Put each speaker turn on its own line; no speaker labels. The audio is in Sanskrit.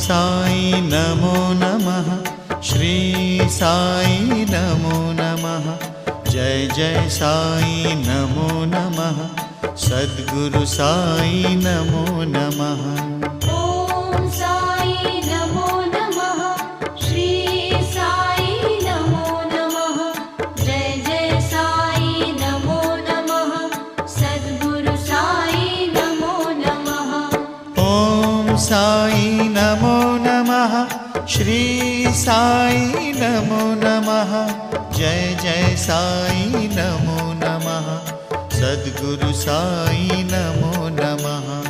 साई नमो नमः, श्री साई नमो नमः। जय जय साई नमो नमः, सद्गुरु साई नमो नमः।
ओम साई नमो नमः, श्री साई नमो नमः। जय जय साई नमो नमः, सद्गुरु साई नमो नमः।
ओम साई नमो नमः, श्री साई नमो नमः। जय जय साई नमो नमः, सद्गुरु साई नमो नमः।